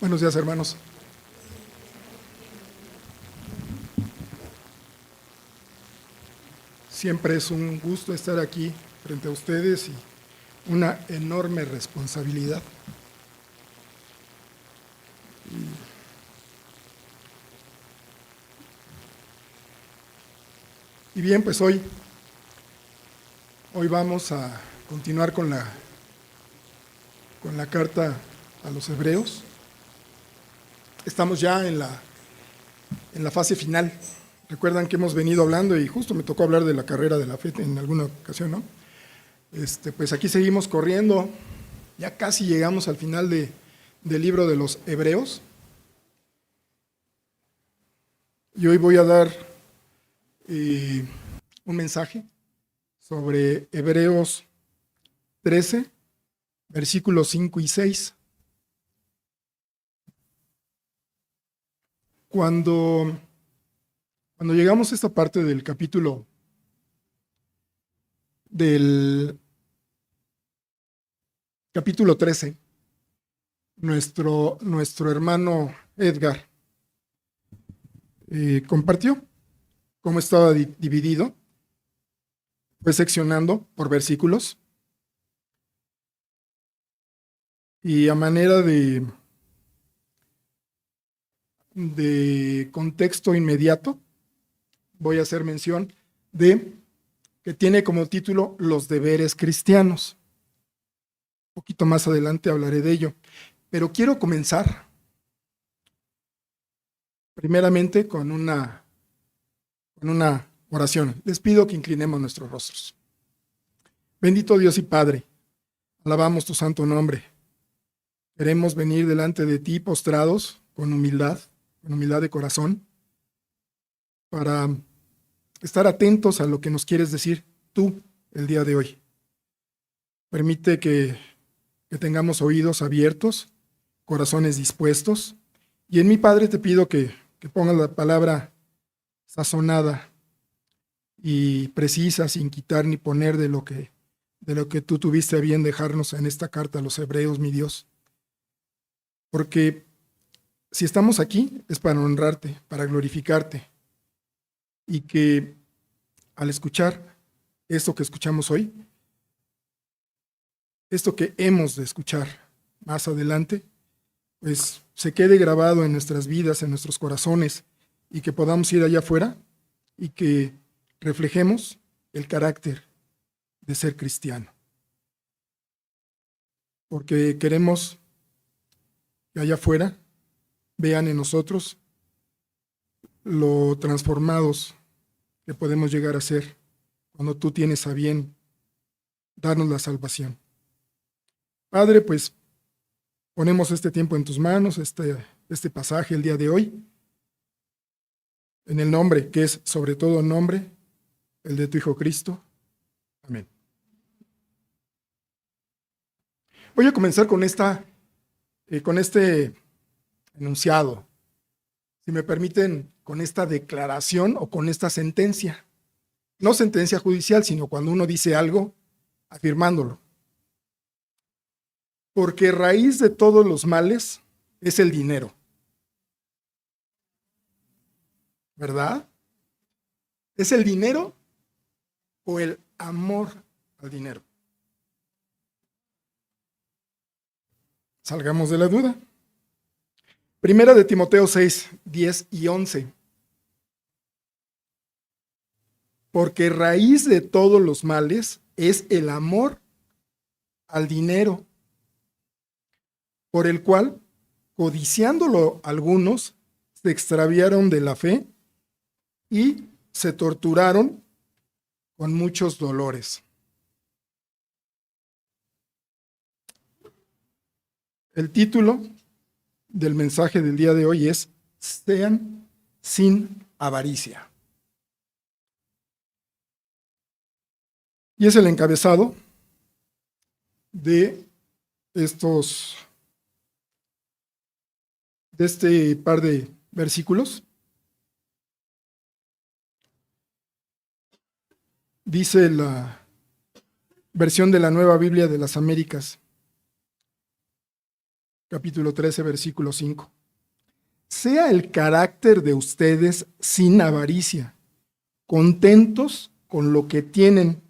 Buenos días, hermanos. Siempre es un gusto estar aquí frente a ustedes y una enorme responsabilidad. Y bien, pues hoy vamos a continuar con la carta a los Hebreos. Estamos ya en la fase final. Recuerdan que hemos venido hablando, y justo me tocó hablar de la carrera de la fe en alguna ocasión, ¿no? Pues aquí seguimos corriendo, ya casi llegamos al final del libro de los Hebreos. Y hoy voy a dar un mensaje sobre Hebreos 13, versículos 5 y 6. Cuando llegamos a esta parte del capítulo del capítulo 13, nuestro hermano Edgar compartió cómo estaba dividido, fue seccionando por versículos, y a manera de contexto inmediato voy a hacer mención de que tiene como título Los deberes cristianos. Un poquito más adelante hablaré de ello, pero quiero comenzar primeramente con una oración. Les pido que inclinemos nuestros rostros. Bendito Dios y Padre, alabamos tu santo nombre. Queremos venir delante de ti postrados con humildad de corazón, para estar atentos a lo que nos quieres decir tú el día de hoy. Permite que tengamos oídos abiertos, corazones dispuestos, y en mi Padre te pido que pongas la palabra sazonada y precisa, sin quitar ni poner de lo que tú tuviste a bien dejarnos en esta carta a los Hebreos, mi Dios. Porque si estamos aquí es para honrarte, para glorificarte, y que al escuchar esto que escuchamos hoy, esto que hemos de escuchar más adelante, pues se quede grabado en nuestras vidas, en nuestros corazones, y que podamos ir allá afuera y que reflejemos el carácter de ser cristiano. Porque queremos que allá afuera vean en nosotros lo transformados que podemos llegar a ser cuando tú tienes a bien darnos la salvación. Padre, pues ponemos este tiempo en tus manos, este pasaje el día de hoy, en el nombre que es sobre todo nombre, el de tu Hijo Cristo. Amén. Voy a comenzar con este enunciado, si me permiten, con esta declaración o con esta sentencia. No sentencia judicial, sino cuando uno dice algo afirmándolo. Porque raíz de todos los males es el dinero. ¿Verdad? ¿Es el dinero o el amor al dinero? Salgamos de la duda. Primera de Timoteo 6, 10 y 11. Porque raíz de todos los males es el amor al dinero, por el cual, codiciándolo algunos, se extraviaron de la fe y se torturaron con muchos dolores. El título del mensaje del día de hoy es: sean sin avaricia. Y es el encabezado de este par de versículos. Dice la versión de la Nueva Biblia de las Américas, capítulo 13, versículo 5. Sea el carácter de ustedes sin avaricia, contentos con lo que tienen,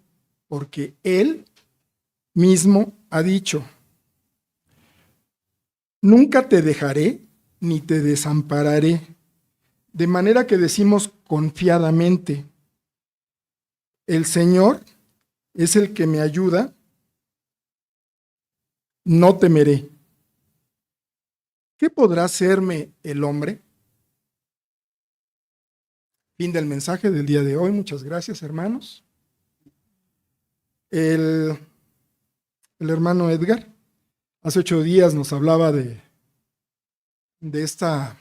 porque Él mismo ha dicho: nunca te dejaré ni te desampararé. De manera que decimos confiadamente: el Señor es el que me ayuda, no temeré. ¿Qué podrá hacerme el hombre? Fin del mensaje del día de hoy. Muchas gracias, hermanos. El hermano Edgar hace 8 días nos hablaba de esta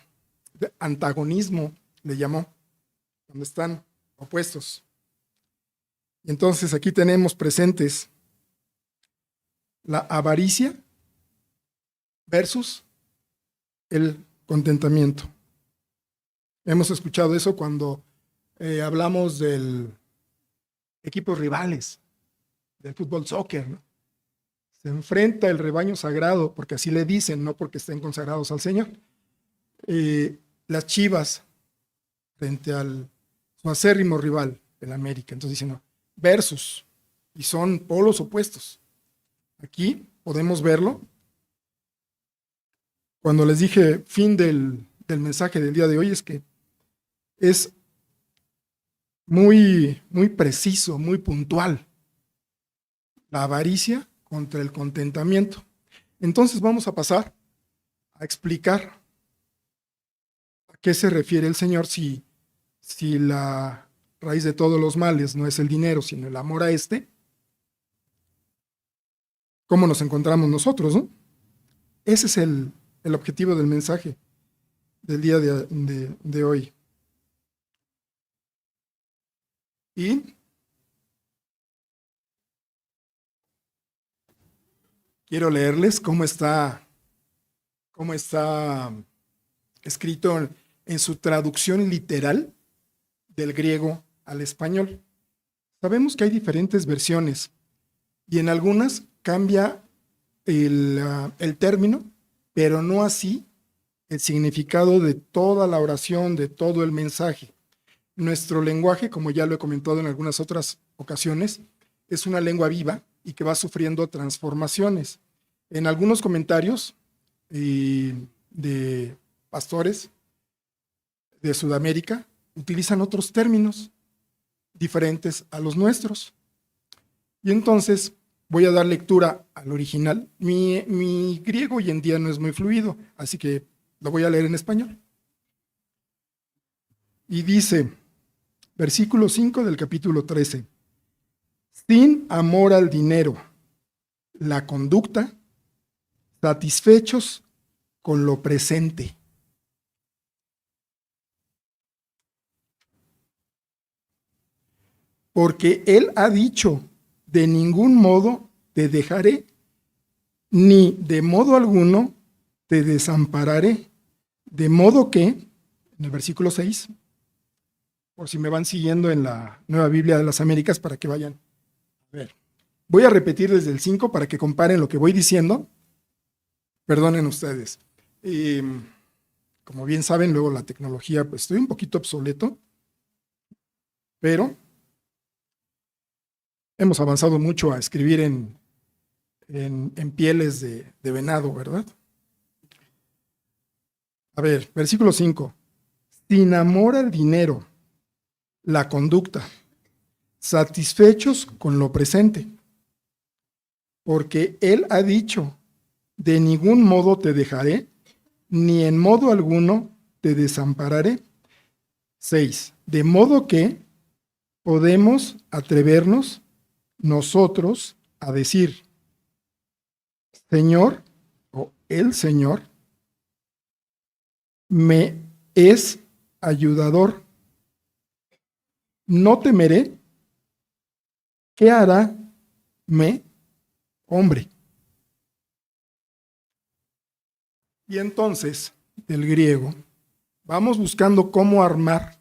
de antagonismo, le llamó, cuando están opuestos. Y entonces aquí tenemos presentes la avaricia versus el contentamiento. Hemos escuchado eso cuando hablamos del equipos rivales, del fútbol soccer, ¿no? Se enfrenta el rebaño sagrado, porque así le dicen, no porque estén consagrados al Señor. Las Chivas frente al su acérrimo rival, el América. Entonces dicen, no, versus, y son polos opuestos. Aquí podemos verlo. Cuando les dije fin del mensaje del día de hoy, es que es muy, muy preciso, muy puntual. La avaricia contra el contentamiento. Entonces vamos a pasar a explicar a qué se refiere el Señor si la raíz de todos los males no es el dinero, sino el amor a este. ¿Cómo nos encontramos nosotros, no? Ese es el objetivo del mensaje del día de hoy. Y quiero leerles cómo está escrito en su traducción literal del griego al español. Sabemos que hay diferentes versiones y en algunas cambia el término, pero no así el significado de toda la oración, de todo el mensaje. Nuestro lenguaje, como ya lo he comentado en algunas otras ocasiones, es una lengua viva y que va sufriendo transformaciones. En algunos comentarios de pastores de Sudamérica utilizan otros términos diferentes a los nuestros. Y entonces voy a dar lectura al original. Mi griego hoy en día no es muy fluido, así que lo voy a leer en español. Y dice, versículo 5 del capítulo 13, sin amor al dinero, la conducta, satisfechos con lo presente. Porque Él ha dicho, de ningún modo te dejaré, ni de modo alguno te desampararé. De modo que, en el versículo 6, por si me van siguiendo en la Nueva Biblia de las Américas, para que vayan a ver. Voy a repetir desde el 5 para que comparen lo que voy diciendo. Perdonen ustedes. Como bien saben, luego la tecnología, pues estoy un poquito obsoleto, pero hemos avanzado mucho a escribir en pieles de venado, ¿verdad? A ver, versículo 5. Sin amor al dinero, la conducta, satisfechos con lo presente, porque Él ha dicho, de ningún modo te dejaré, ni en modo alguno te desampararé. 6. De modo que podemos atrevernos nosotros a decir, Señor, o el Señor, me es ayudador. No temeré. ¿Qué hará me, hombre? Y entonces, del griego, vamos buscando cómo armar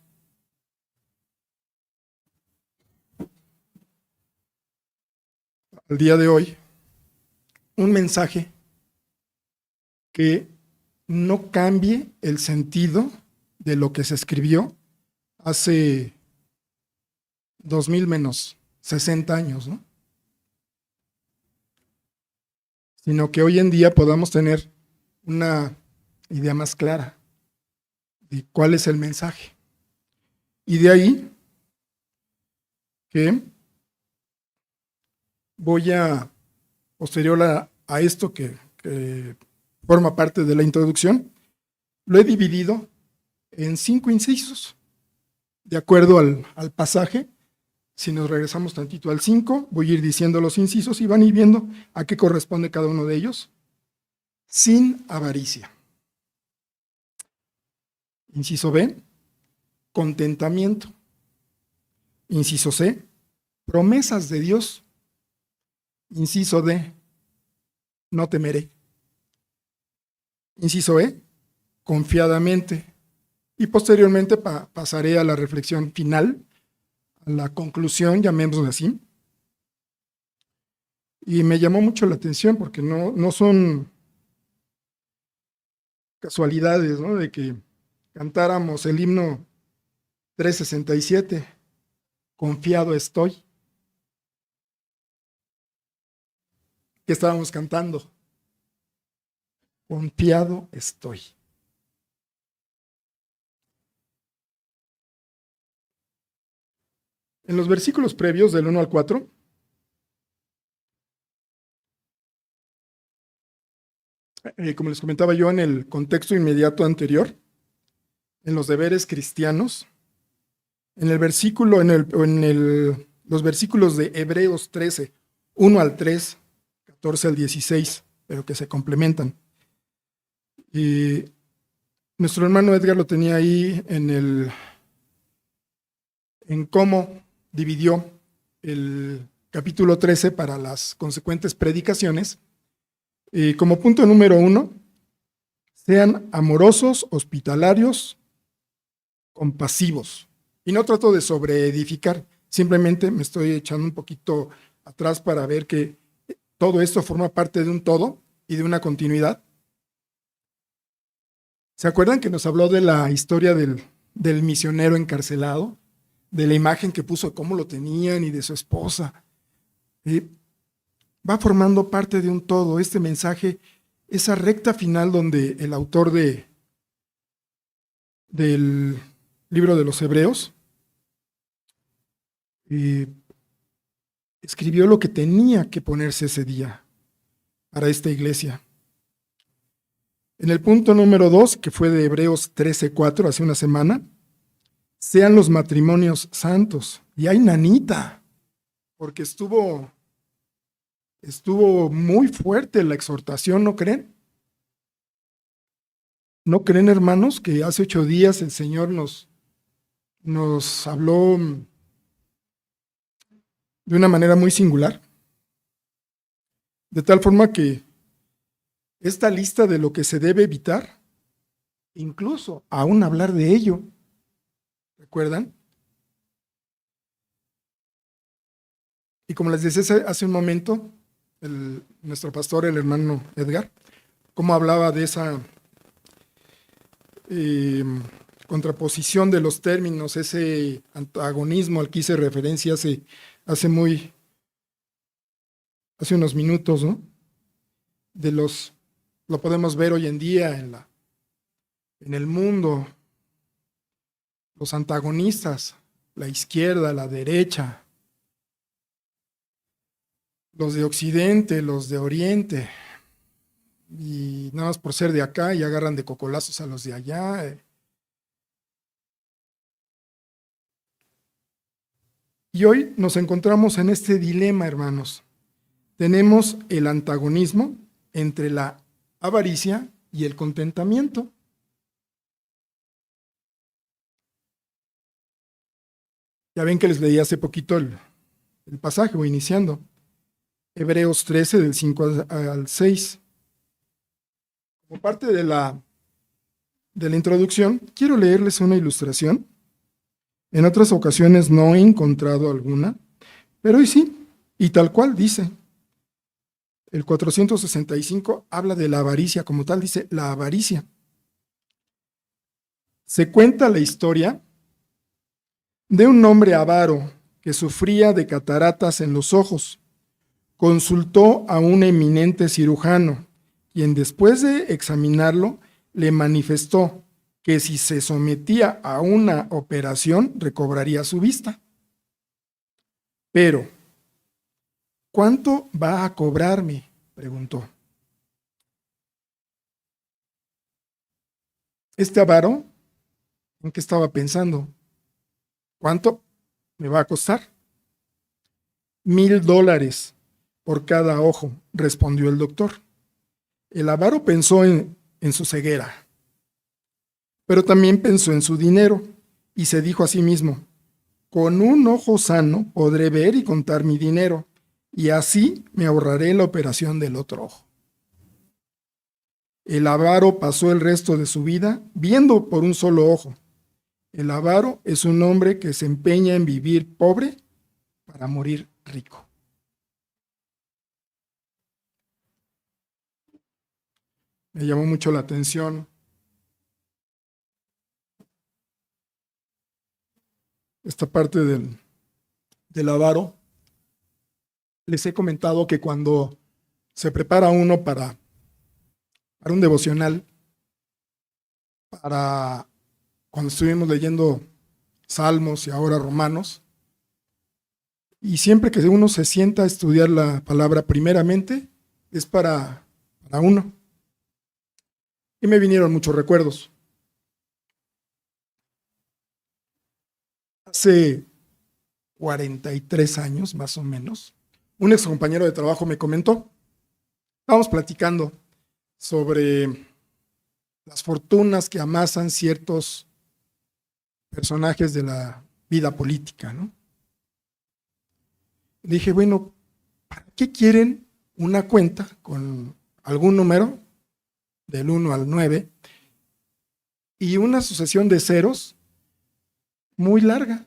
al día de hoy un mensaje que no cambie el sentido de lo que se escribió hace 2000 menos 60 años, ¿no? Sino que hoy en día podamos tener una idea más clara de cuál es el mensaje. Y de ahí que voy a, posterior a esto que forma parte de la introducción, lo he dividido en 5 incisos, de acuerdo al pasaje. Si nos regresamos tantito al 5, voy a ir diciendo los incisos y van a ir viendo a qué corresponde cada uno de ellos. Sin avaricia. Inciso B, contentamiento. Inciso C, promesas de Dios. Inciso D, no temeré. Inciso E, confiadamente. Y posteriormente pasaré a la reflexión final, a la conclusión, llamémoslo así. Y me llamó mucho la atención porque no son casualidades, ¿no? De que cantáramos el himno 367, confiado estoy. ¿Qué estábamos cantando? Confiado estoy. En los versículos previos, del 1 al 4, como les comentaba yo en el contexto inmediato anterior, en los deberes cristianos, en el versículo, los versículos de Hebreos 13, 1 al 3, 14 al 16, pero que se complementan. Y nuestro hermano Edgar lo tenía ahí en cómo dividió el capítulo 13 para las consecuentes predicaciones. Y como punto número 1, sean amorosos, hospitalarios, compasivos. Y no trato de sobreedificar, simplemente me estoy echando un poquito atrás para ver que todo esto forma parte de un todo y de una continuidad. ¿Se acuerdan que nos habló de la historia del misionero encarcelado? De la imagen que puso, cómo lo tenían y de su esposa. Va formando parte de un todo este mensaje, esa recta final donde el autor del libro de los Hebreos escribió lo que tenía que ponerse ese día para esta iglesia. En el punto número 2, que fue de Hebreos 13:4, hace una semana, sean los matrimonios santos. Y hay nanita, porque estuvo muy fuerte la exhortación, ¿no creen? ¿No creen, hermanos, que hace 8 días el Señor nos habló de una manera muy singular? De tal forma que esta lista de lo que se debe evitar, incluso aún hablar de ello, ¿recuerdan? Y como les decía hace un momento, nuestro pastor, el hermano Edgar, cómo hablaba de esa contraposición de los términos, ese antagonismo al que hice referencia hace unos minutos, ¿no? Lo podemos ver hoy en día en el mundo, los antagonistas, la izquierda, la derecha, los de Occidente, los de Oriente, y nada más por ser de acá y agarran de cocolazos a los de allá. Y hoy nos encontramos en este dilema, hermanos. Tenemos el antagonismo entre la avaricia y el contentamiento. Ya ven que les leí hace poquito el pasaje, voy iniciando. Hebreos 13, del 5 al 6. Como parte de la introducción, quiero leerles una ilustración. En otras ocasiones no he encontrado alguna, pero hoy sí, y tal cual dice. El 465 habla de la avaricia, como tal dice la avaricia. Se cuenta la historia de un hombre avaro que sufría de cataratas en los ojos. Consultó a un eminente cirujano, quien después de examinarlo le manifestó que si se sometía a una operación recobraría su vista. Pero, ¿cuánto va a cobrarme?, preguntó. Este avaro, ¿en qué estaba pensando? ¿Cuánto me va a costar? $1,000 por cada ojo, respondió el doctor. El avaro pensó en su ceguera, pero también pensó en su dinero y se dijo a sí mismo: con un ojo sano podré ver y contar mi dinero, y así me ahorraré la operación del otro ojo. El avaro pasó el resto de su vida viendo por un solo ojo. El avaro es un hombre que se empeña en vivir pobre para morir rico. Me llamó mucho la atención esta parte del avaro. Les he comentado que cuando se prepara uno para un devocional, para cuando estuvimos leyendo Salmos y ahora Romanos, y siempre que uno se sienta a estudiar la palabra primeramente, es para uno. Y me vinieron muchos recuerdos. Hace 43 años, más o menos, un ex compañero de trabajo me comentó, estábamos platicando sobre las fortunas que amasan ciertos personajes de la vida política, ¿no? Le dije, bueno, ¿para qué quieren una cuenta con algún número del 1 al 9 y una sucesión de ceros muy larga?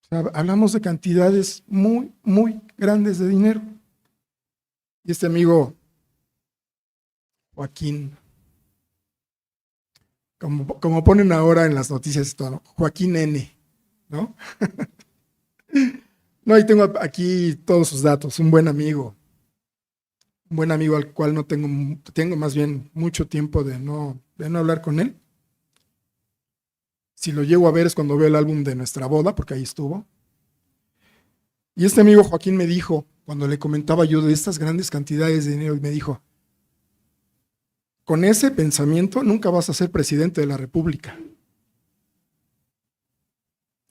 O sea, hablamos de cantidades muy, muy grandes de dinero. Y este amigo Joaquín, como ponen ahora en las noticias, todo, Joaquín N., ¿no? No, y tengo aquí todos sus datos, un buen amigo al cual no tengo más bien mucho tiempo de no hablar con él. Si lo llego a ver es cuando veo el álbum de nuestra boda, porque ahí estuvo. Y este amigo Joaquín me dijo, cuando le comentaba yo de estas grandes cantidades de dinero, me dijo, con ese pensamiento nunca vas a ser presidente de la República.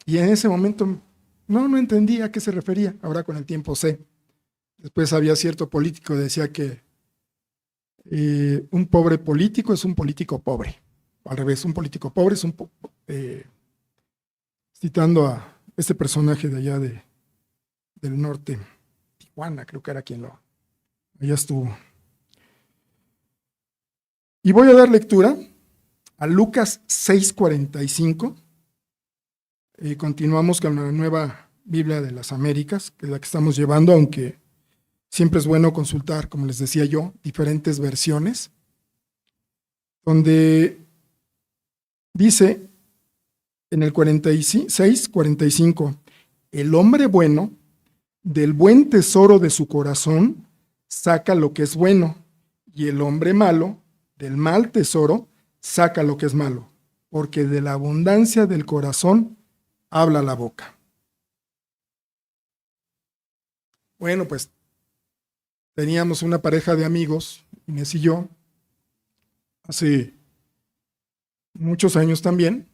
Y en ese momento no entendía a qué se refería. Ahora con el tiempo sé. Después había cierto político que decía que un pobre político es un político pobre. Al revés, un político pobre es citando a este personaje de allá del norte, Tijuana, creo que era quien allá estuvo. Y voy a dar lectura a Lucas 6:45. Continuamos con la Nueva Biblia de las Américas, que es la que estamos llevando, aunque siempre es bueno consultar, como les decía yo, diferentes versiones, donde dice en el 46:45, el hombre bueno del buen tesoro de su corazón saca lo que es bueno, y el hombre malo del mal tesoro saca lo que es malo, porque de la abundancia del corazón habla la boca. Bueno, pues teníamos una pareja de amigos, Inés y yo, hace muchos años también,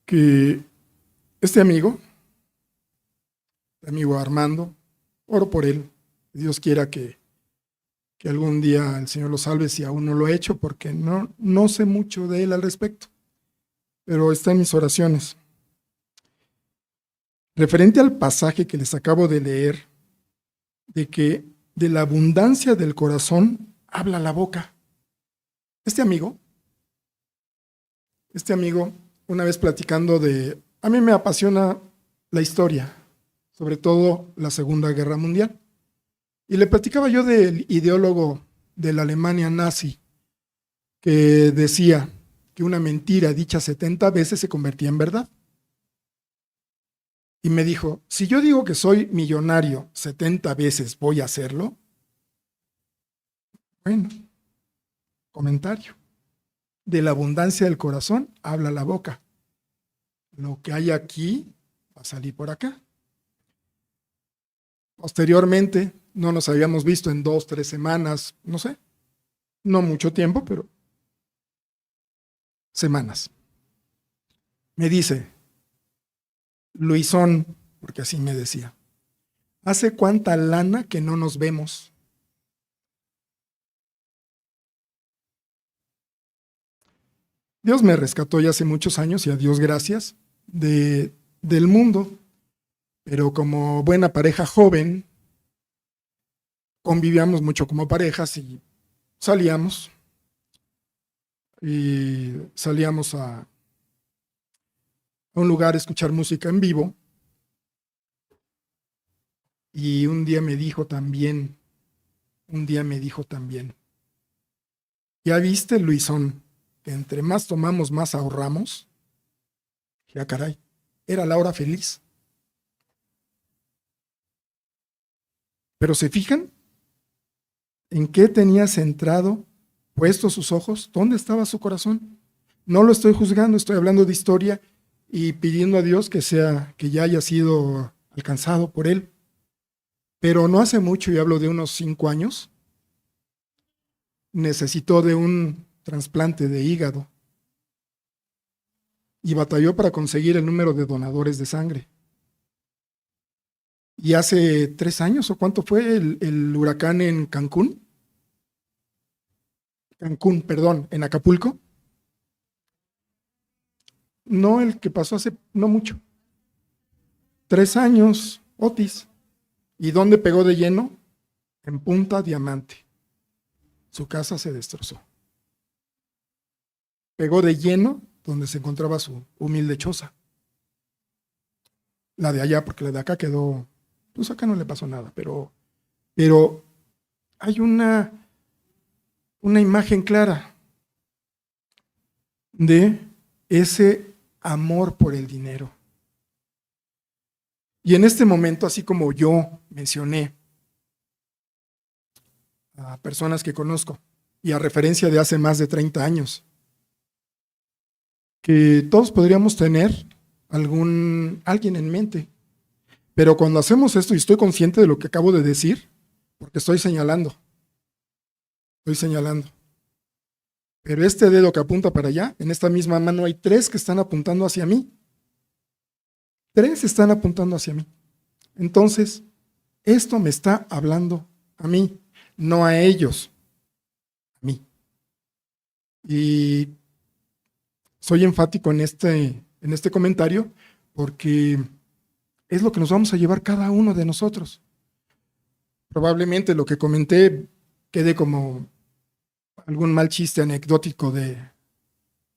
que este amigo Armando, oro por él, Dios quiera que algún día el Señor lo salve si aún no lo he hecho, porque no sé mucho de él al respecto, pero está en mis oraciones. Referente al pasaje que les acabo de leer, de que de la abundancia del corazón habla la boca. Este amigo, una vez platicando a mí me apasiona la historia, sobre todo la Segunda Guerra Mundial. Y le platicaba yo del ideólogo de la Alemania nazi, que decía que una mentira dicha 70 veces se convertía en verdad. Y me dijo, si yo digo que soy millonario 70 veces, ¿voy a hacerlo? Bueno, comentario. De la abundancia del corazón habla la boca. Lo que hay aquí va a salir por acá. Posteriormente, no nos habíamos visto en 2, 3 semanas, no sé, no mucho tiempo, pero semanas. Me dice, Luisón, porque así me decía, ¿hace cuánta lana que no nos vemos? Dios me rescató ya hace muchos años y a Dios gracias del mundo, pero como buena pareja joven, convivíamos mucho como parejas salíamos y salíamos a un lugar a escuchar música en vivo. Y un día me dijo también, ¿ya viste, Luisón, que entre más tomamos, más ahorramos? Ya caray, era la hora feliz. Pero ¿se fijan en qué tenía centrado, puestos sus ojos? ¿Dónde estaba su corazón? No lo estoy juzgando, estoy hablando de historia y pidiendo a Dios que ya haya sido alcanzado por él. Pero no hace mucho, y hablo de unos 5 años, necesitó de un trasplante de hígado y batalló para conseguir el número de donadores de sangre. Y hace 3 años, ¿o cuánto fue el huracán en Cancún? Cancún, perdón, en Acapulco. No el que pasó hace no mucho. 3 años, Otis. ¿Y dónde pegó de lleno? En Punta Diamante. Su casa se destrozó. Pegó de lleno donde se encontraba su humilde choza. La de allá, porque la de acá quedó, pues acá no le pasó nada, pero hay una imagen clara de ese amor por el dinero. Y en este momento, así como yo mencioné a personas que conozco y a referencia de hace más de 30 años, que todos podríamos tener alguien en mente. Pero cuando hacemos esto, y estoy consciente de lo que acabo de decir, porque estoy señalando. Pero este dedo que apunta para allá, en esta misma mano hay 3 que están apuntando hacia mí. 3 están apuntando hacia mí. Entonces, esto me está hablando a mí, no a ellos, a mí. Y soy enfático en este comentario porque es lo que nos vamos a llevar cada uno de nosotros. Probablemente lo que comenté quede como algún mal chiste anecdótico de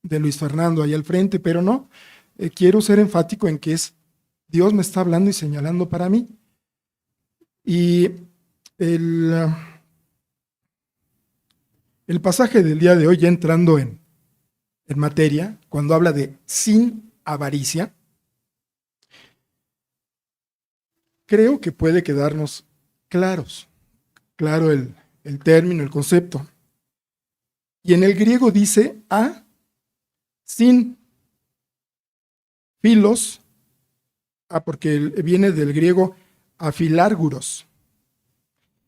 Luis Fernando ahí al frente, pero no, quiero ser enfático en que Dios me está hablando y señalando para mí. Y el pasaje del día de hoy, ya entrando en materia, cuando habla de sin avaricia, creo que puede quedarnos claro el término, el concepto. Y en el griego dice sin filos, porque viene del griego afilárguros.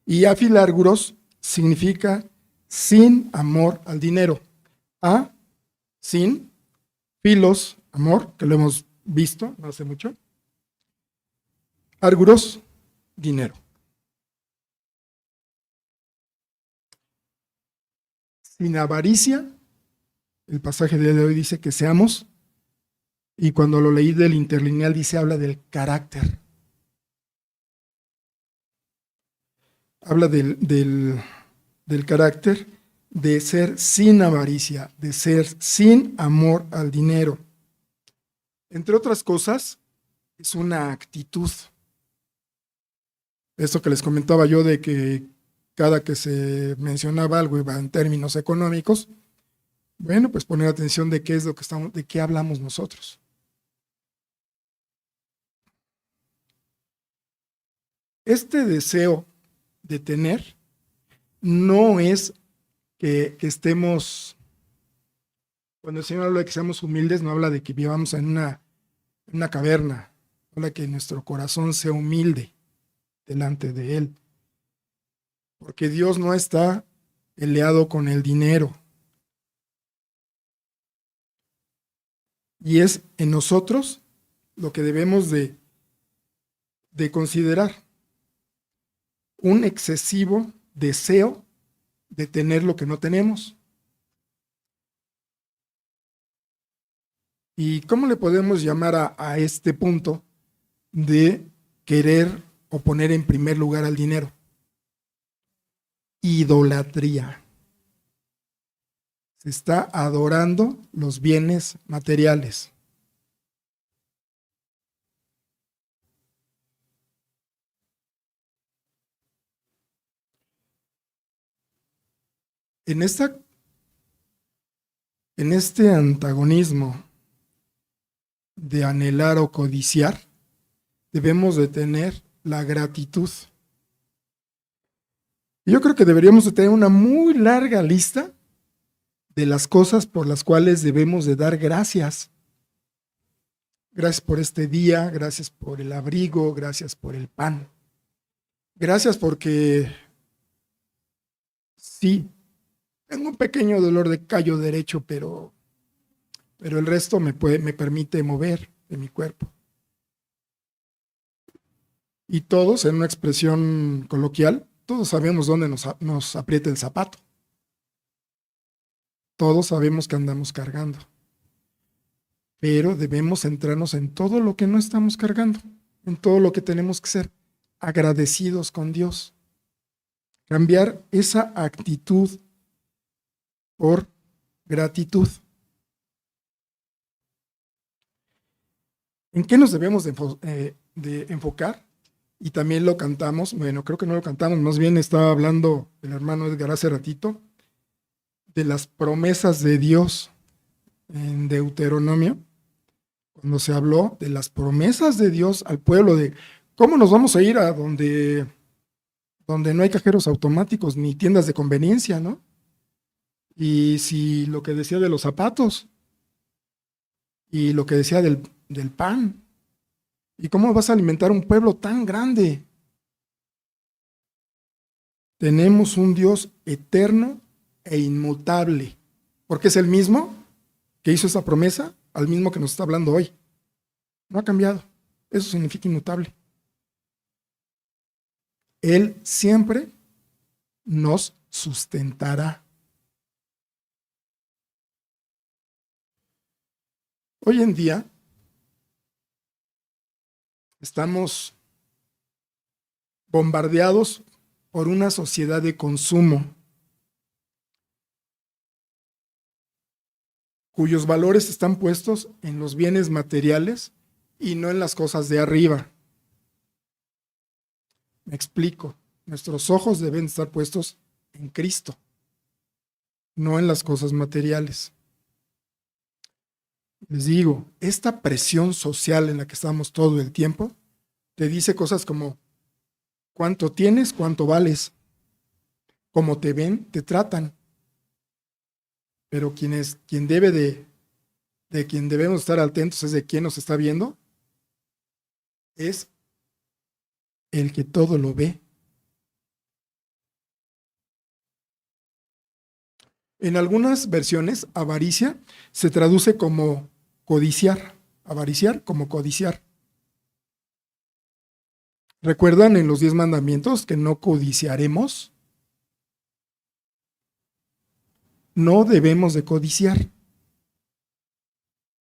Y afilárguros significa sin amor al dinero. Sin, filos, amor, que lo hemos visto no hace mucho. Arguros, dinero. Sin avaricia, el pasaje de hoy dice que seamos, y cuando lo leí del interlineal habla del carácter. Habla del carácter de ser sin avaricia, de ser sin amor al dinero. Entre otras cosas, es una actitud. Esto que les comentaba yo de que cada que se mencionaba algo iba en términos económicos, bueno, pues poner atención de qué es lo que estamos, de qué hablamos nosotros. Este deseo de tener no es que estemos, cuando el Señor habla de que seamos humildes, no habla de que vivamos en una caverna, habla que nuestro corazón sea humilde delante de Él, porque Dios no está peleado con el dinero, y es en nosotros lo que debemos de considerar un excesivo deseo de tener lo que no tenemos. ¿Y cómo le podemos llamar a este punto de querer o poner en primer lugar al dinero? Idolatría. Se está adorando los bienes materiales. En este antagonismo de anhelar o codiciar, debemos de tener la gratitud. Yo creo que deberíamos de tener una muy larga lista de las cosas por las cuales debemos de dar gracias. Gracias por este día, gracias por el abrigo, gracias por el pan. Gracias porque sí, tengo un pequeño dolor de callo derecho, pero el resto me permite mover de mi cuerpo. Y todos, en una expresión coloquial, todos sabemos dónde nos aprieta el zapato. Todos sabemos que andamos cargando. Pero debemos centrarnos en todo lo que no estamos cargando, en todo lo que tenemos que ser agradecidos con Dios. Cambiar esa actitud por gratitud. ¿En qué nos debemos de enfocar? Y también lo cantamos, bueno, creo que no lo cantamos, más bien estaba hablando el hermano Edgar hace ratito, de las promesas de Dios en Deuteronomio, cuando se habló de las promesas de Dios al pueblo, de cómo nos vamos a ir a donde no hay cajeros automáticos ni tiendas de conveniencia, ¿no? Y si lo que decía de los zapatos, y lo que decía del pan, ¿y cómo vas a alimentar un pueblo tan grande? Tenemos un Dios eterno e inmutable, porque es el mismo que hizo esa promesa, al mismo que nos está hablando hoy. No ha cambiado. Eso significa inmutable. Él siempre nos sustentará. Hoy en día estamos bombardeados por una sociedad de consumo, cuyos valores están puestos en los bienes materiales y no en las cosas de arriba. Me explico. Nuestros ojos deben estar puestos en Cristo, no en las cosas materiales. Les digo, esta presión social en la que estamos todo el tiempo te dice cosas como cuánto tienes, cuánto vales, cómo te ven, te tratan. Pero quien debe de quien debemos estar atentos es de quién nos está viendo, es el que todo lo ve. En algunas versiones, avaricia se traduce como codiciar, avariciar como codiciar. ¿Recuerdan en los 10 mandamientos que no codiciaremos? No debemos de codiciar.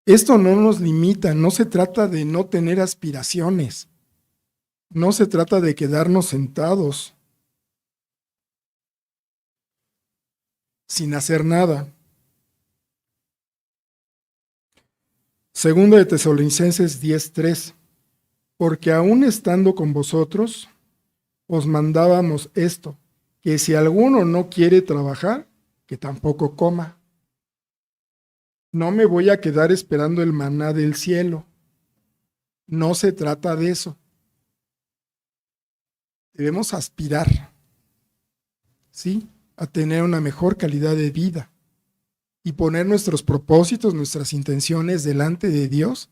Esto no nos limita, no se trata de no tener aspiraciones, no se trata de quedarnos sentados sin hacer nada. Segundo de Tesalonicenses 10:3, porque aún estando con vosotros, os mandábamos esto, que si alguno no quiere trabajar, que tampoco coma. No me voy a quedar esperando el maná del cielo. No se trata de eso. Debemos aspirar, ¿sí?, a tener una mejor calidad de vida y poner nuestros propósitos, nuestras intenciones delante de Dios,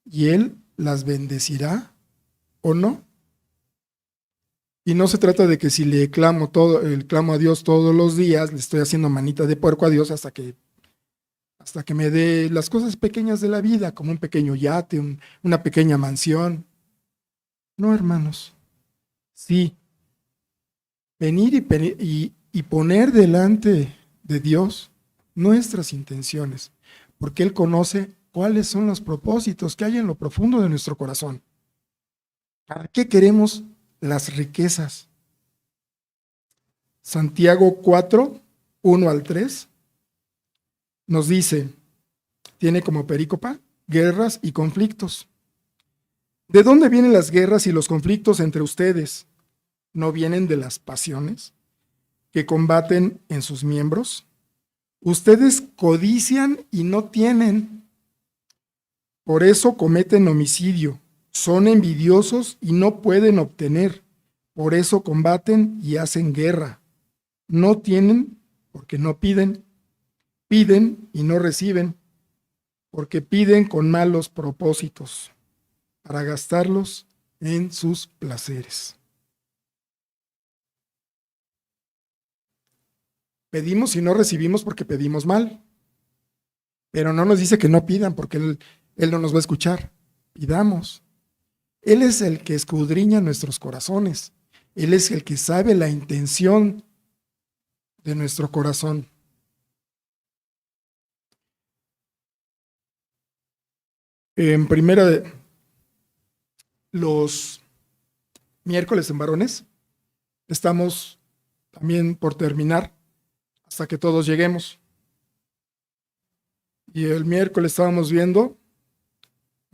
y Él las bendecirá o no. Y no se trata de que si le clamo a Dios todos los días, le estoy haciendo manita de puerco a Dios hasta que me dé las cosas pequeñas de la vida, como un pequeño yate, una pequeña mansión. No, hermanos. Sí, venir y poner delante de Dios nuestras intenciones, porque Él conoce cuáles son los propósitos que hay en lo profundo de nuestro corazón. ¿Para qué queremos las riquezas? Santiago 4, 1 al 3, nos dice, tiene como perícopa guerras y conflictos. ¿De dónde vienen las guerras y los conflictos entre ustedes? ¿No vienen de las pasiones que combaten en sus miembros? Ustedes codician y no tienen, por eso cometen homicidio. Son envidiosos y no pueden obtener, por eso combaten y hacen guerra. No tienen porque no piden, piden y no reciben, porque piden con malos propósitos, para gastarlos en sus placeres. Pedimos y no recibimos porque pedimos mal, pero no nos dice que no pidan porque Él no nos va a escuchar. Pidamos. Él es el que escudriña nuestros corazones. Él es el que sabe la intención de nuestro corazón. En primera de los miércoles en varones, estamos también por terminar hasta que todos lleguemos. Y el miércoles estábamos viendo,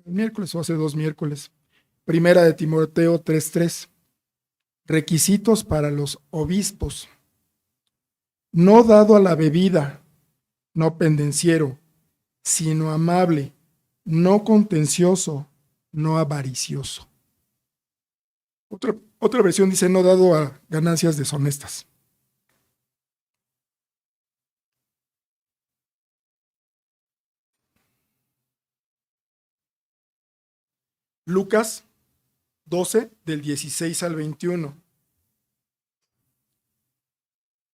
el miércoles o hace 2 miércoles, primera de Timoteo 3:3, requisitos para los obispos. No dado a la bebida, no pendenciero, sino amable, no contencioso, no avaricioso. Otra versión dice no dado a ganancias deshonestas. Lucas 12, del 16 al 21.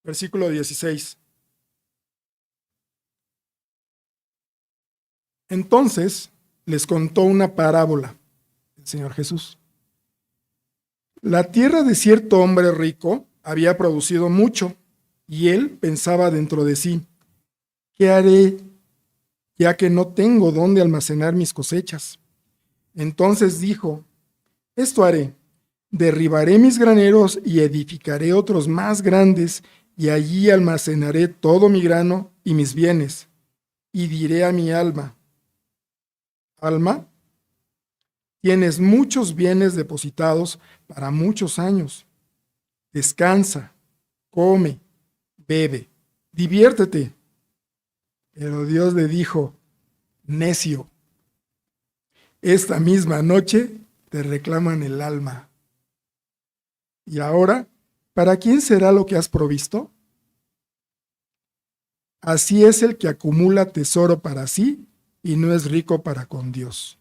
Versículo 16. Entonces les contó una parábola el Señor Jesús. La tierra de cierto hombre rico había producido mucho, y él pensaba dentro de sí, ¿qué haré, ya que no tengo dónde almacenar mis cosechas? Entonces dijo, esto haré, derribaré mis graneros y edificaré otros más grandes, y allí almacenaré todo mi grano y mis bienes. Y diré a mi alma, alma, tienes muchos bienes depositados para muchos años. Descansa, come, bebe, diviértete. Pero Dios le dijo, necio, esta misma noche te reclaman el alma. Y ahora, ¿para quién será lo que has provisto? Así es el que acumula tesoro para sí y no es rico para con Dios.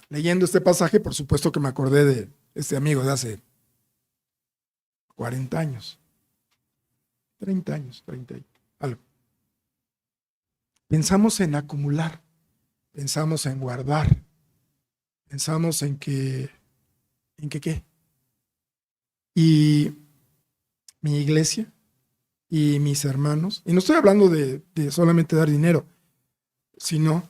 Leyendo este pasaje, por supuesto que me acordé de este amigo de hace 40 años, 30 años, 30 y algo. Pensamos en acumular, pensamos en guardar, pensamos en que ¿qué? Y mi iglesia y mis hermanos, y no estoy hablando de solamente dar dinero, sino,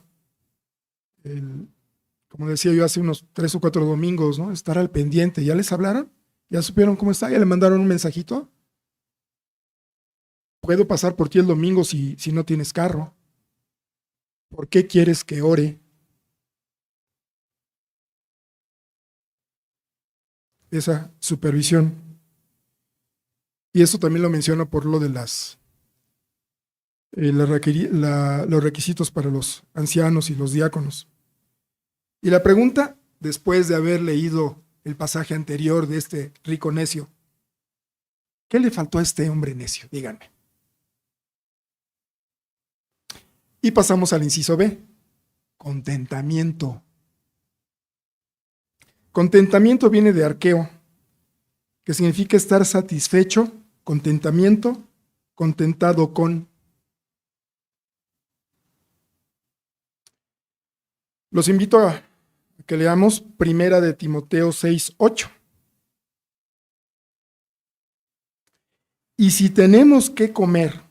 como decía yo hace unos 3 o 4 domingos, ¿no? Estar al pendiente. ¿Ya les hablaron? ¿Ya supieron cómo está? ¿Ya le mandaron un mensajito? Puedo pasar por ti el domingo si no tienes carro. ¿Por qué quieres que ore? esa supervisión. Y eso también lo menciono por lo de los requisitos para los ancianos y los diáconos. Y la pregunta, después de haber leído el pasaje anterior de este rico necio, ¿qué le faltó a este hombre necio? Díganme. Y pasamos al inciso B, contentamiento. Contentamiento viene de arqueo, que significa estar satisfecho, contentamiento, contentado con. Los invito a que leamos Primera de Timoteo 6:8. Y si tenemos que comer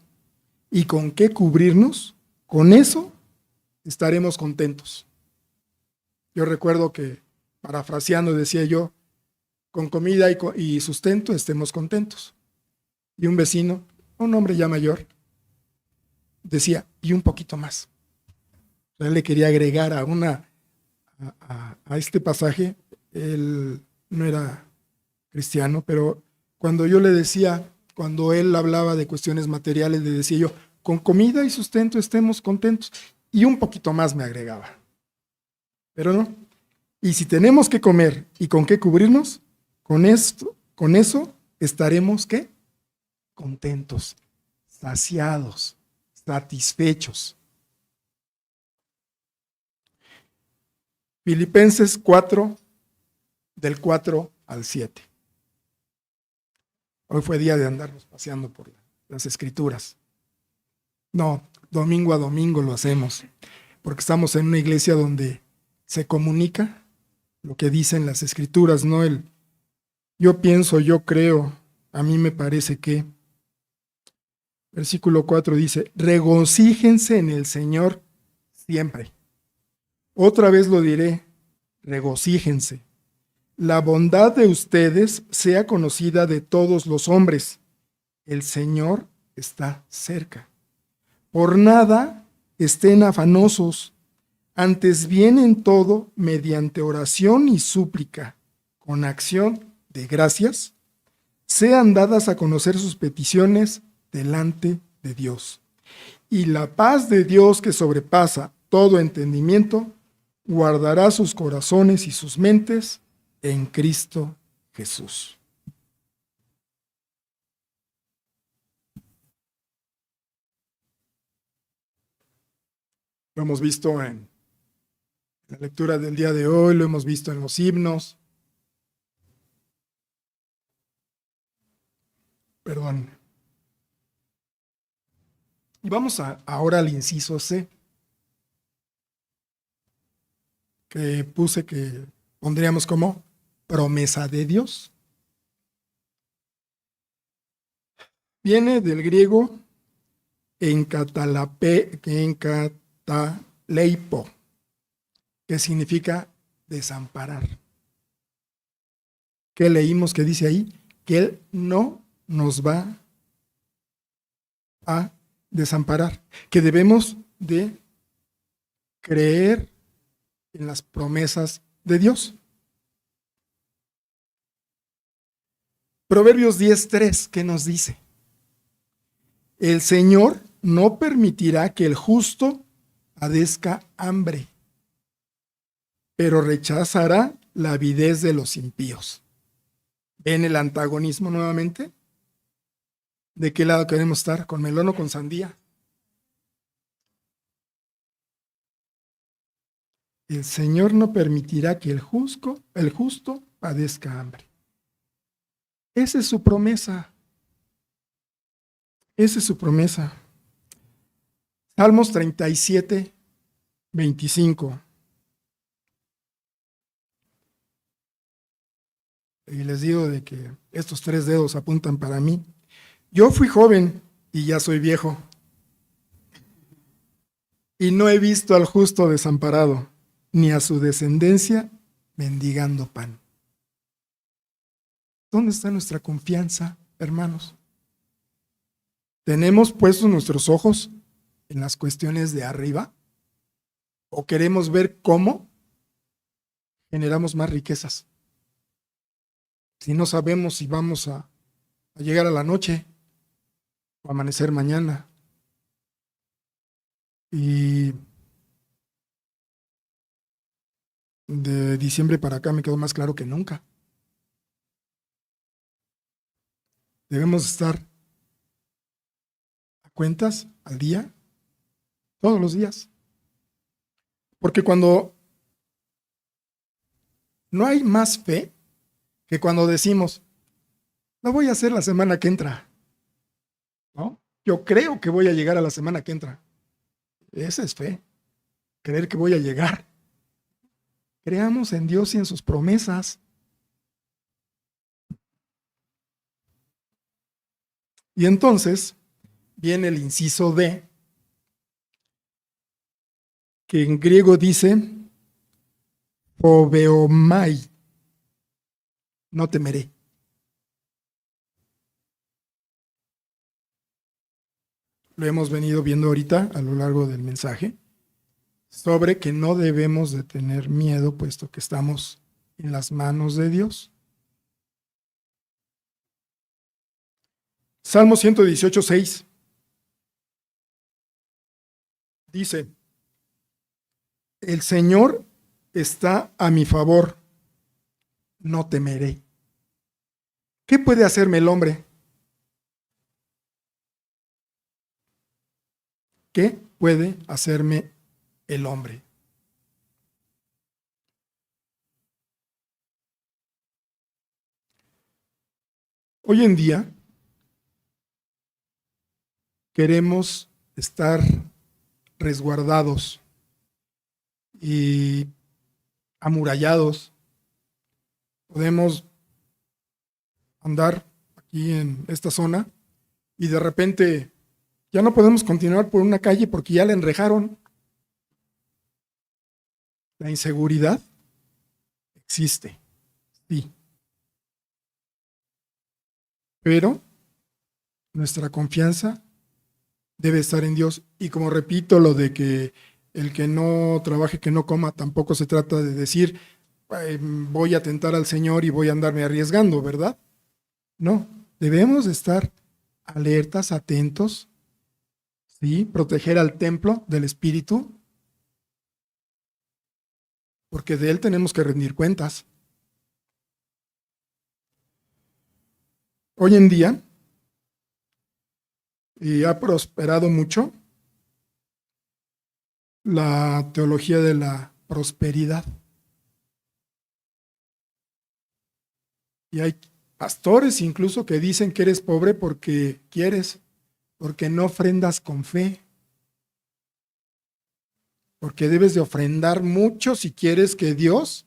y con qué cubrirnos, con eso estaremos contentos. Yo recuerdo que, parafraseando, decía yo, con comida y sustento estemos contentos. Y un vecino, un hombre ya mayor, decía, y un poquito más. Él le quería agregar a este pasaje. Él no era cristiano, pero cuando yo le decía, cuando él hablaba de cuestiones materiales, le decía yo, con comida y sustento estemos contentos, y un poquito más me agregaba. Pero no. Y si tenemos que comer y con qué cubrirnos, con eso estaremos, ¿qué? Contentos, saciados, satisfechos. Filipenses 4, del 4 al 7. Hoy fue día de andarnos paseando por las escrituras. No, domingo a domingo lo hacemos, porque estamos en una iglesia donde se comunica lo que dicen las escrituras, no el yo pienso, yo creo, a mí me parece que. Versículo 4 dice, regocíjense en el Señor siempre. Otra vez lo diré, regocíjense. La bondad de ustedes sea conocida de todos los hombres. El Señor está cerca. Por nada estén afanosos, antes bien en todo, mediante oración y súplica, con acción de gracias, sean dadas a conocer sus peticiones delante de Dios. Y la paz de Dios, que sobrepasa todo entendimiento, guardará sus corazones y sus mentes en Cristo Jesús. Lo hemos visto en la lectura del día de hoy, lo hemos visto en los himnos. Perdón. Y vamos ahora al inciso C, que puse que pondríamos como promesa de Dios. Viene del griego enkataleipo, que significa desamparar. ¿Qué leímos que dice ahí? Que Él no nos va a desamparar, que debemos de creer en las promesas de Dios. Proverbios 10:3, ¿qué nos dice? El Señor no permitirá que el justo padezca hambre, pero rechazará la avidez de los impíos. ¿Ven el antagonismo nuevamente? ¿De qué lado queremos estar? ¿Con melón o con sandía? El Señor no permitirá que el justo padezca hambre. Esa es su promesa. Esa es su promesa. Salmos 37:25. Y les digo de que estos 3 dedos apuntan para mí. Yo fui joven y ya soy viejo, y no he visto al justo desamparado, ni a su descendencia mendigando pan. ¿Dónde está nuestra confianza, hermanos? ¿Tenemos puestos nuestros ojos en las cuestiones de arriba? ¿O queremos ver cómo generamos más riquezas? si no sabemos si vamos a llegar a la noche o amanecer mañana? Y de diciembre para acá me quedó más claro que nunca. Debemos estar a cuentas al día, todos los días. Porque cuando no hay más fe que cuando decimos, lo voy a hacer la semana que entra, ¿no? Yo creo que voy a llegar a la semana que entra. Esa es fe, creer que voy a llegar. Creamos en Dios y en sus promesas. Y entonces viene el inciso D, que en griego dice, Obeomai, no temeré. Lo hemos venido viendo ahorita a lo largo del mensaje, sobre que no debemos de tener miedo, puesto que estamos en las manos de Dios. Salmo 118:6 dice, el Señor está a mi favor, no temeré. ¿Qué puede hacerme el hombre? ¿Qué puede hacerme el hombre? Hoy en día queremos estar resguardados y amurallados. Podemos andar aquí en esta zona y de repente ya no podemos continuar por una calle porque ya la enrejaron. La inseguridad existe, sí. Pero nuestra confianza debe estar en Dios. Y como repito, lo de que el que no trabaje, que no coma, tampoco se trata de decir, voy a tentar al Señor y voy a andarme arriesgando, ¿verdad? No, debemos estar alertas, atentos, ¿sí? Proteger al templo del Espíritu, porque de él tenemos que rendir cuentas. Hoy en día, y ha prosperado mucho la teología de la prosperidad. Y hay pastores incluso que dicen que eres pobre porque quieres, porque no ofrendas con fe, porque debes de ofrendar mucho si quieres que Dios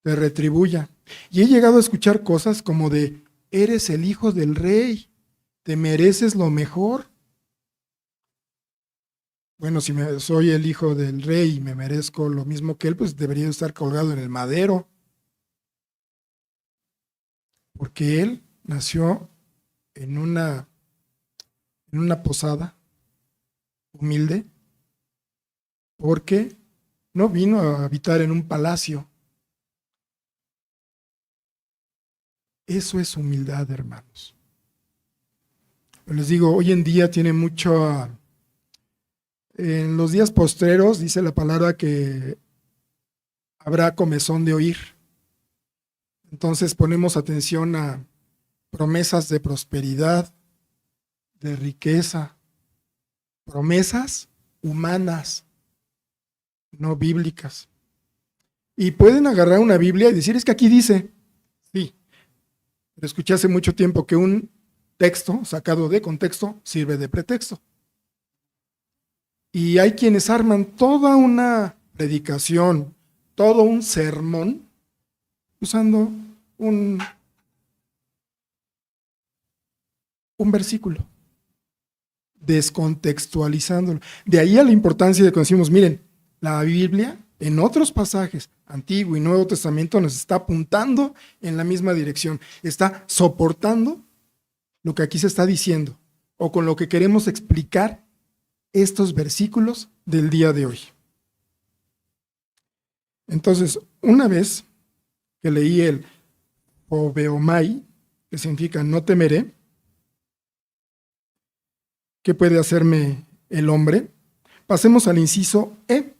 te retribuya. Y he llegado a escuchar cosas como de, eres el hijo del rey, te mereces lo mejor. Bueno, si soy el hijo del rey y me merezco lo mismo que él, pues debería estar colgado en el madero. Porque él nació en una posada humilde, porque no vino a habitar en un palacio. Eso es humildad, hermanos. Les digo, hoy en día tiene mucho. En los días postreros dice la palabra que habrá comezón de oír. Entonces ponemos atención a promesas de prosperidad, de riqueza, promesas humanas, no bíblicas. Y pueden agarrar una Biblia y decir, es que aquí dice, sí, pero escuché hace mucho tiempo que un texto sacado de contexto sirve de pretexto. Y hay quienes arman toda una predicación, todo un sermón, usando un versículo, descontextualizándolo. De ahí a la importancia de que decimos, miren, la Biblia en otros pasajes, Antiguo y Nuevo Testamento, nos está apuntando en la misma dirección, está soportando lo que aquí se está diciendo, o con lo que queremos explicar estos versículos del día de hoy. Entonces, una vez que leí el Pobeomai, que significa no temeré. ¿Qué puede hacerme el hombre? Pasemos al inciso E.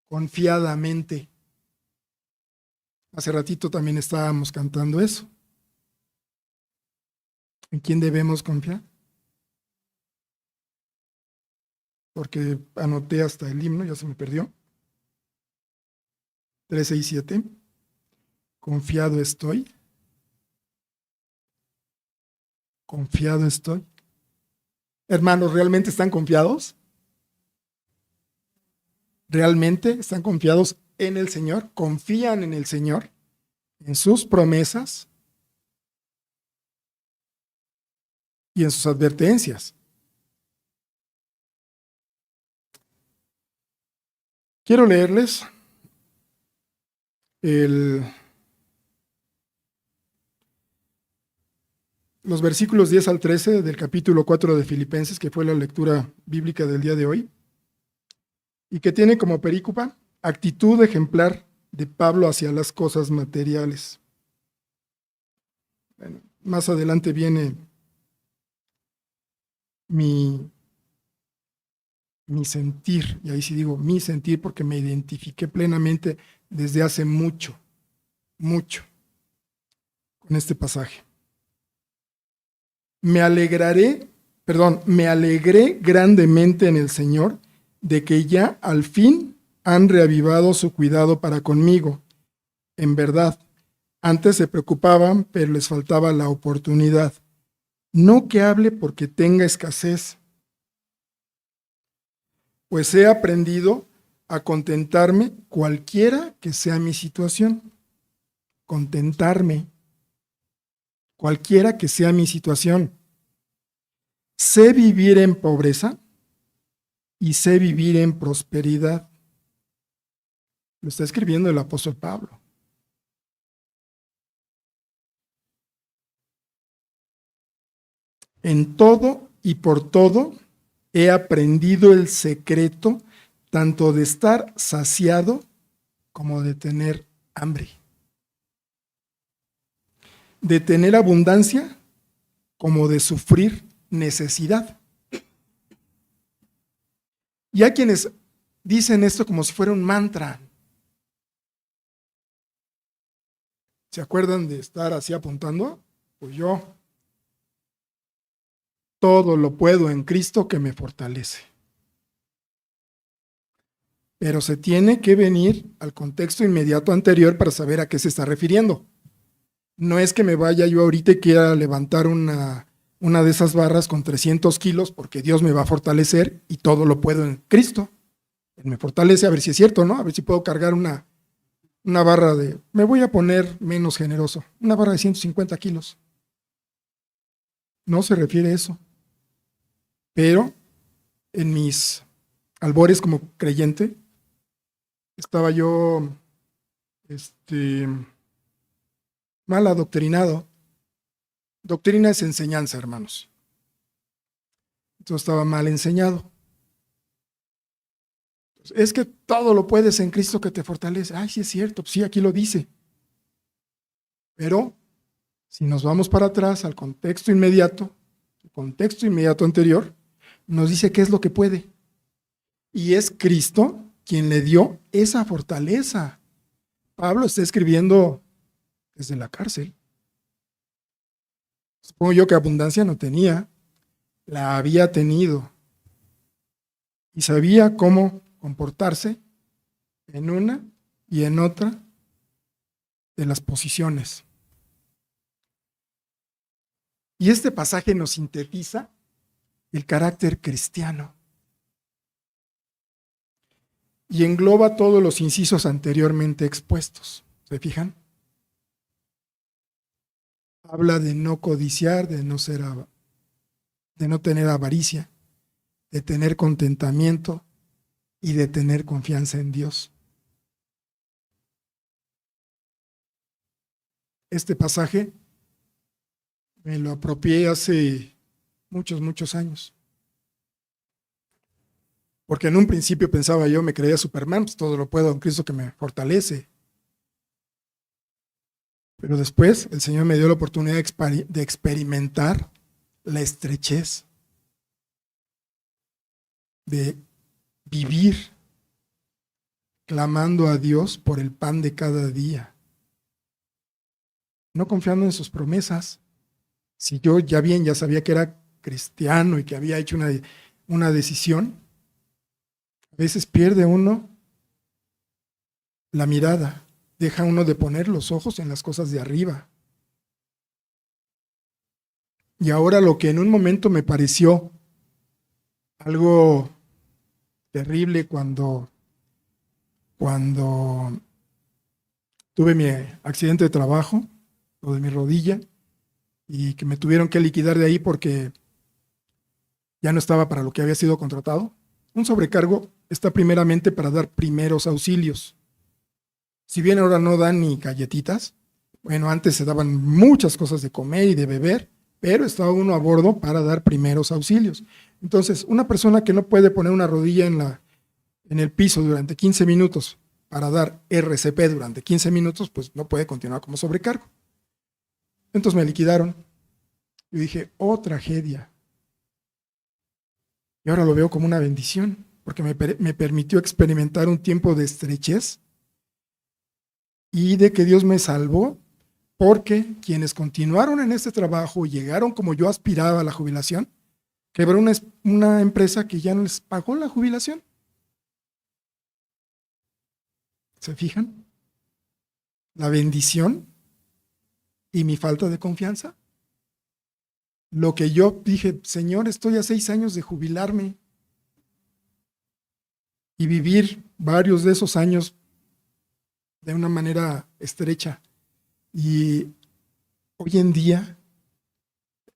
Confiadamente. Hace ratito también estábamos cantando eso. ¿En quién debemos confiar? Porque anoté hasta el himno, ya se me perdió. 3, 6, 7. Confiado estoy. Confiado estoy. Hermanos, ¿realmente están confiados? ¿Realmente están confiados en el Señor? ¿Confían en el Señor? ¿En sus promesas? Y en sus advertencias. Quiero leerles los versículos 10 al 13 del capítulo 4 de Filipenses, que fue la lectura bíblica del día de hoy, y que tiene como perícopa actitud ejemplar de Pablo hacia las cosas materiales. Bueno, más adelante viene mi sentir, y ahí sí digo mi sentir porque me identifiqué plenamente desde hace mucho con este pasaje. Me alegré grandemente en el Señor de que ya al fin han reavivado su cuidado para conmigo. En verdad, antes se preocupaban, pero les faltaba la oportunidad. No que hable porque tenga escasez, pues he aprendido a contentarme cualquiera que sea mi situación. Contentarme, cualquiera que sea mi situación. Sé vivir en pobreza y sé vivir en prosperidad. Lo está escribiendo el apóstol Pablo. En todo y por todo he aprendido el secreto tanto de estar saciado como de tener hambre. De tener abundancia como de sufrir necesidad. Y hay quienes dicen esto como si fuera un mantra. ¿Se acuerdan de estar así apuntando? Pues yo todo lo puedo en Cristo que me fortalece. Pero se tiene que venir al contexto inmediato anterior para saber a qué se está refiriendo. No es que me vaya yo ahorita y quiera levantar una de esas barras con 300 kilos porque Dios me va a fortalecer y todo lo puedo en Cristo. Él me fortalece, a ver si es cierto, ¿no? A ver si puedo cargar una barra de, me voy a poner menos generoso, una barra de 150 kilos. No se refiere a eso. Pero en mis albores como creyente, estaba yo mal adoctrinado. Doctrina es enseñanza, hermanos. Entonces estaba mal enseñado. Es que todo lo puedes en Cristo que te fortalece. Ay, sí es cierto, sí, aquí lo dice. Pero si nos vamos para atrás al contexto inmediato, el contexto inmediato anterior, nos dice qué es lo que puede. Y es Cristo quien le dio esa fortaleza. Pablo está escribiendo desde la cárcel. Supongo yo que abundancia no tenía, la había tenido. Y sabía cómo comportarse en una y en otra de las posiciones. Y este pasaje nos sintetiza el carácter cristiano. Y engloba todos los incisos anteriormente expuestos. ¿Se fijan? Habla de no codiciar, de no tener avaricia, de tener contentamiento y de tener confianza en Dios. Este pasaje me lo apropié hace muchos años. Porque en un principio pensaba yo, me creía Superman, pues todo lo puedo en Cristo que me fortalece. Pero después el Señor me dio la oportunidad de experimentar la estrechez, de vivir clamando a Dios por el pan de cada día, no confiando en sus promesas. Si yo ya sabía que era cristiano y que había hecho una decisión, a veces pierde uno la mirada, deja uno de poner los ojos en las cosas de arriba. Y ahora lo que en un momento me pareció algo terrible cuando tuve mi accidente de trabajo, lo de mi rodilla, y que me tuvieron que liquidar de ahí porque ya no estaba para lo que había sido contratado. Un sobrecargo está primeramente para dar primeros auxilios. Si bien ahora no dan ni galletitas, bueno, antes se daban muchas cosas de comer y de beber, pero estaba uno a bordo para dar primeros auxilios. Entonces, una persona que no puede poner una rodilla en el piso durante 15 minutos para dar RCP durante 15 minutos, pues no puede continuar como sobrecargo. Entonces me liquidaron. Yo dije, oh, tragedia. Y ahora lo veo como una bendición, porque me permitió experimentar un tiempo de estrechez y de que Dios me salvó, porque quienes continuaron en este trabajo y llegaron como yo aspiraba a la jubilación, quebró una empresa que ya no les pagó la jubilación. ¿Se fijan? La bendición y mi falta de confianza. Lo que yo dije, Señor, estoy a 6 años de jubilarme y vivir varios de esos años de una manera estrecha. Y hoy en día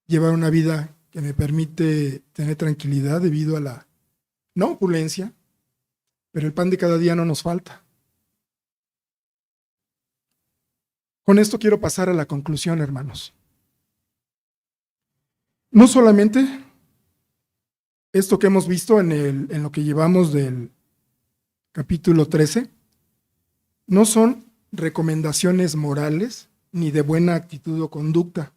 llevar una vida que me permite tener tranquilidad debido a la no opulencia, pero el pan de cada día no nos falta. Con esto quiero pasar a la conclusión, hermanos. No solamente esto que hemos visto en lo que llevamos del capítulo 13, no son recomendaciones morales ni de buena actitud o conducta,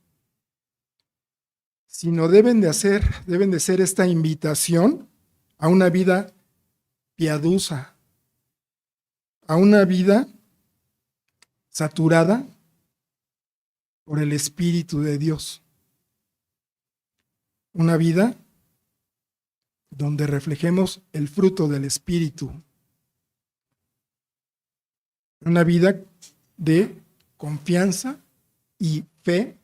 sino deben de ser esta invitación a una vida piadosa, a una vida saturada por el Espíritu de Dios. Una vida donde reflejemos el fruto del Espíritu. Una vida de confianza y fe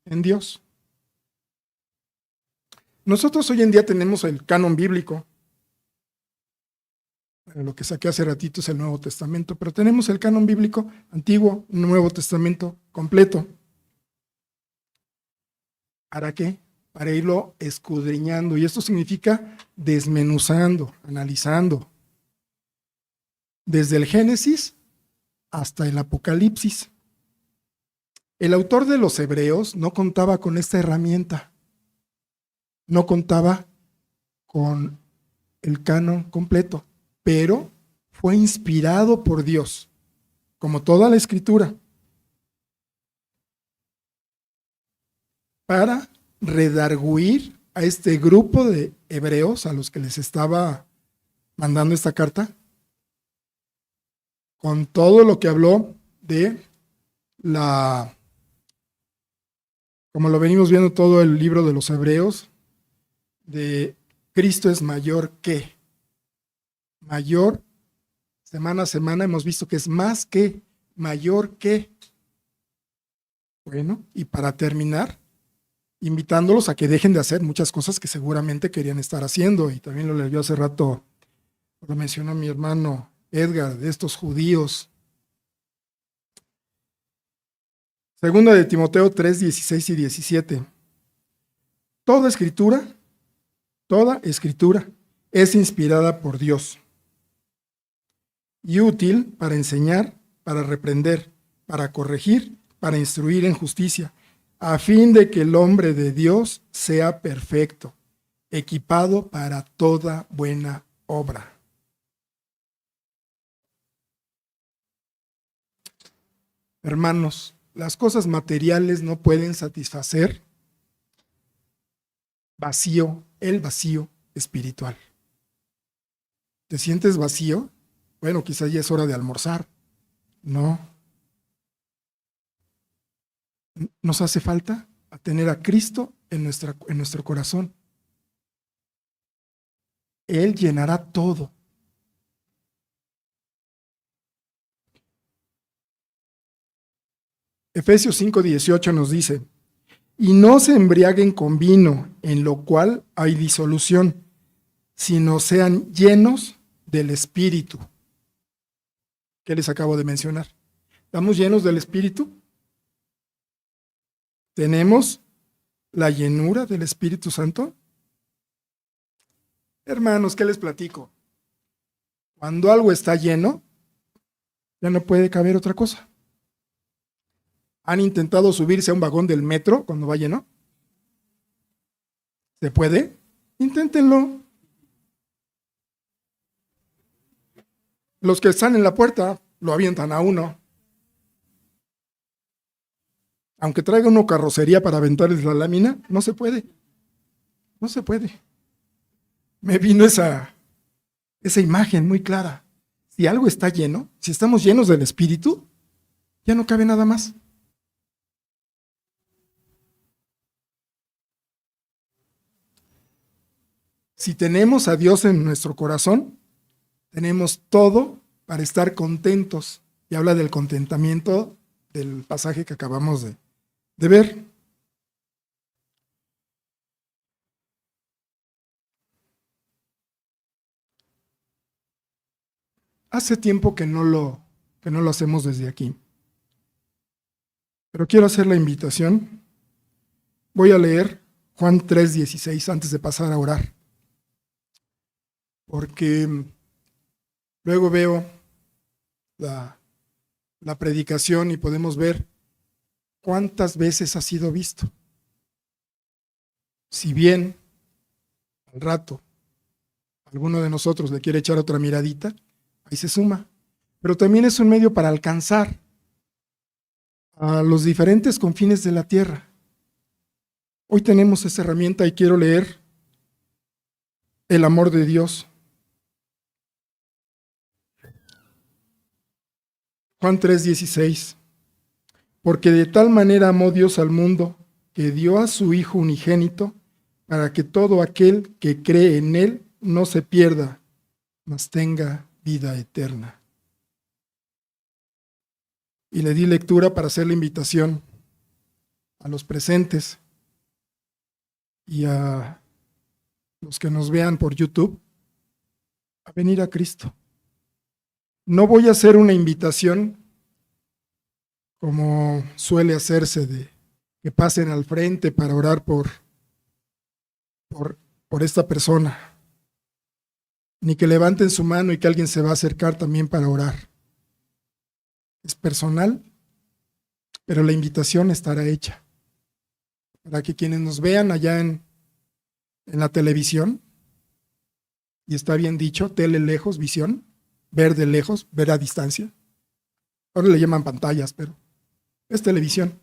en Dios. Nosotros hoy en día tenemos el canon bíblico. Lo que saqué hace ratito es el Nuevo Testamento, pero tenemos el canon bíblico antiguo, Nuevo Testamento completo. ¿Para qué? Para irlo escudriñando. Y esto significa desmenuzando, analizando. Desde el Génesis hasta el Apocalipsis. El autor de los Hebreos no contaba con esta herramienta. No contaba con el canon completo, pero fue inspirado por Dios, como toda la Escritura, para redarguir a este grupo de hebreos a los que les estaba mandando esta carta, con todo lo que habló de como lo venimos viendo todo el libro de los Hebreos, de Cristo es mayor que. Mayor, semana a semana hemos visto que es más que, mayor que. Bueno, y para terminar, invitándolos a que dejen de hacer muchas cosas que seguramente querían estar haciendo, y también lo leyó hace rato, lo mencionó mi hermano Edgar, de estos judíos. Segunda de Timoteo 3, 16 y 17. Toda escritura es inspirada por Dios y útil para enseñar, para reprender, para corregir, para instruir en justicia, a fin de que el hombre de Dios sea perfecto, equipado para toda buena obra. Hermanos, las cosas materiales no pueden satisfacer el vacío espiritual. ¿Te sientes vacío? Bueno, quizás ya es hora de almorzar. No. Nos hace falta tener a Cristo en nuestro corazón. Él llenará todo. Efesios 5:18 nos dice: y no se embriaguen con vino, en lo cual hay disolución, sino sean llenos del Espíritu. ¿Qué les acabo de mencionar? ¿Estamos llenos del Espíritu? ¿Tenemos la llenura del Espíritu Santo? Hermanos, ¿qué les platico? Cuando algo está lleno, ya no puede caber otra cosa. ¿Han intentado subirse a un vagón del metro cuando va lleno? ¿Se puede? Inténtenlo. Los que están en la puerta lo avientan a uno. Aunque traiga uno carrocería para aventarles la lámina, no se puede. No se puede. Me vino esa imagen muy clara. Si algo está lleno, si estamos llenos del Espíritu, ya no cabe nada más. Si tenemos a Dios en nuestro corazón, tenemos todo para estar contentos. Y habla del contentamiento del pasaje que acabamos de ver. Hace tiempo que no lo hacemos desde aquí. Pero quiero hacer la invitación. Voy a leer Juan 3:16 antes de pasar a orar. Porque luego veo la predicación y podemos ver cuántas veces ha sido visto. Si bien al rato alguno de nosotros le quiere echar otra miradita, ahí se suma. Pero también es un medio para alcanzar a los diferentes confines de la tierra. Hoy tenemos esa herramienta y quiero leer el amor de Dios. Juan 3:16. Porque de tal manera amó Dios al mundo, que dio a su Hijo unigénito, para que todo aquel que cree en Él no se pierda, mas tenga vida eterna. Y le di lectura para hacer la invitación a los presentes y a los que nos vean por YouTube a venir a Cristo. No voy a hacer una invitación como suele hacerse, de que pasen al frente para orar por esta persona, ni que levanten su mano y que alguien se va a acercar también para orar. Es personal, pero la invitación estará hecha para que quienes nos vean allá en la televisión, y está bien dicho, tele lejos, visión, ver de lejos, ver a distancia. Ahora le llaman pantallas, pero es televisión.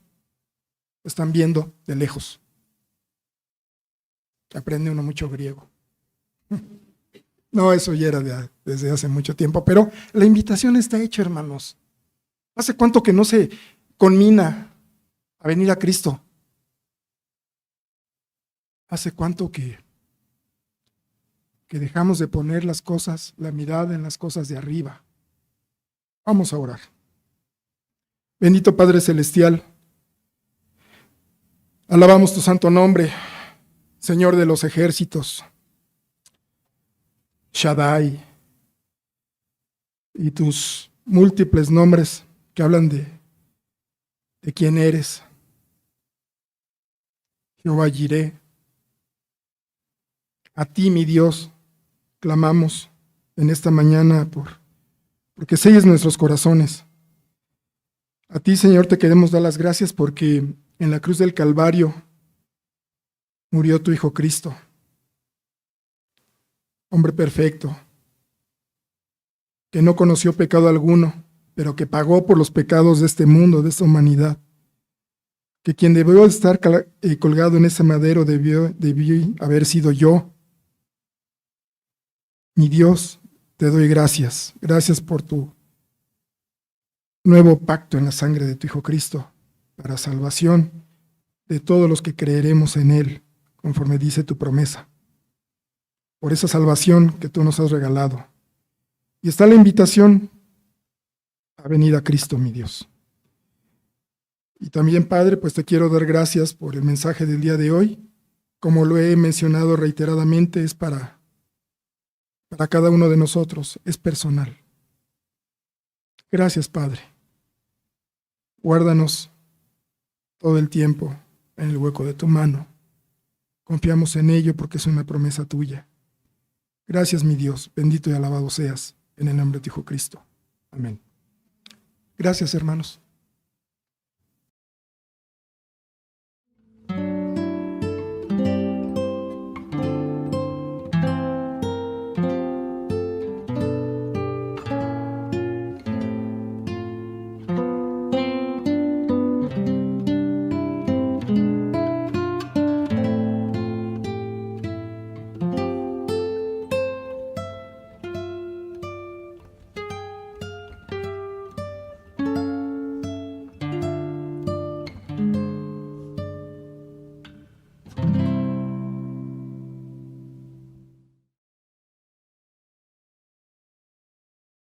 Están viendo de lejos. Aprende uno mucho griego. No, eso ya era desde hace mucho tiempo, pero la invitación está hecha, hermanos. ¿Hace cuánto que no se conmina a venir a Cristo? ¿Hace cuánto que dejamos de poner las cosas, la mirada en las cosas de arriba? Vamos a orar. Bendito Padre Celestial, alabamos tu santo nombre, Señor de los ejércitos, Shaddai, y tus múltiples nombres que hablan de quién eres. Jehová Jireh, a ti, mi Dios, clamamos en esta mañana porque selles nuestros corazones. A ti, Señor, te queremos dar las gracias porque en la cruz del Calvario murió tu Hijo Cristo, hombre perfecto, que no conoció pecado alguno, pero que pagó por los pecados de este mundo, de esta humanidad, que quien debió estar colgado en ese madero debió haber sido yo. Mi Dios, te doy gracias. Gracias por tu nuevo pacto en la sangre de tu Hijo Cristo, para salvación de todos los que creeremos en Él, conforme dice tu promesa. Por esa salvación que tú nos has regalado. Y está la invitación a venir a Cristo, mi Dios. Y también, Padre, pues te quiero dar gracias por el mensaje del día de hoy. Como lo he mencionado reiteradamente, es para cada uno de nosotros, es personal. Gracias, Padre. Guárdanos todo el tiempo en el hueco de tu mano. Confiamos en ello porque es una promesa tuya. Gracias, mi Dios. Bendito y alabado seas, en el nombre de tu Hijo Cristo. Amén. Gracias, hermanos.